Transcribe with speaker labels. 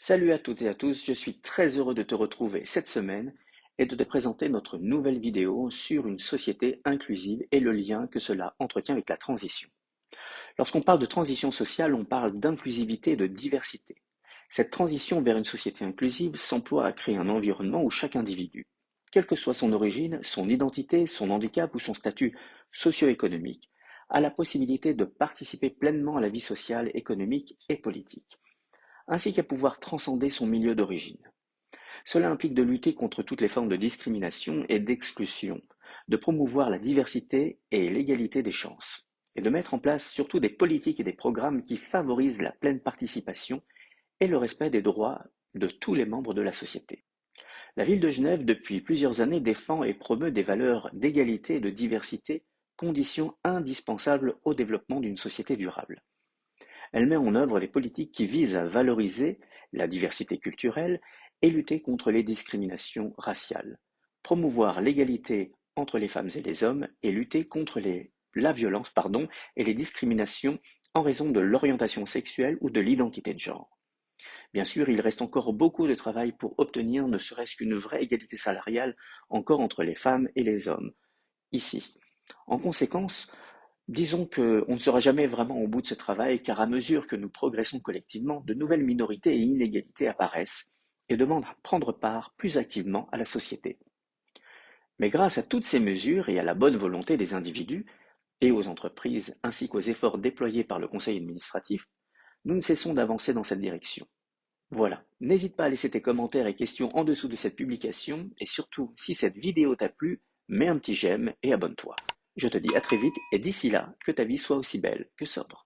Speaker 1: Salut à toutes et à tous, je suis très heureux de te retrouver cette semaine et de te présenter notre nouvelle vidéo sur une société inclusive et le lien que cela entretient avec la transition. Lorsqu'on parle de transition sociale, on parle d'inclusivité et de diversité. Cette transition vers une société inclusive s'emploie à créer un environnement où chaque individu, quelle que soit son origine, son identité, son handicap ou son statut socio-économique, a la possibilité de participer pleinement à la vie sociale, économique et politique, ainsi qu'à pouvoir transcender son milieu d'origine. Cela implique de lutter contre toutes les formes de discrimination et d'exclusion, de promouvoir la diversité et l'égalité des chances, et de mettre en place surtout des politiques et des programmes qui favorisent la pleine participation et le respect des droits de tous les membres de la société. La ville de Genève, depuis plusieurs années, défend et promeut des valeurs d'égalité et de diversité, conditions indispensables au développement d'une société durable. Elle met en œuvre des politiques qui visent à valoriser la diversité culturelle et lutter contre les discriminations raciales, promouvoir l'égalité entre les femmes et les hommes et lutter contre la violence et les discriminations en raison de l'orientation sexuelle ou de l'identité de genre. Bien sûr, il reste encore beaucoup de travail pour obtenir ne serait-ce qu'une vraie égalité salariale encore entre les femmes et les hommes, ici. En conséquence, disons qu'on ne sera jamais vraiment au bout de ce travail, car à mesure que nous progressons collectivement, de nouvelles minorités et inégalités apparaissent et demandent à prendre part plus activement à la société. Mais grâce à toutes ces mesures et à la bonne volonté des individus et aux entreprises, ainsi qu'aux efforts déployés par le conseil administratif, nous ne cessons d'avancer dans cette direction. Voilà, n'hésite pas à laisser tes commentaires et questions en dessous de cette publication, et surtout, si cette vidéo t'a plu, mets un petit j'aime et abonne-toi. Je te dis à très vite, et d'ici là, que ta vie soit aussi belle que sobre.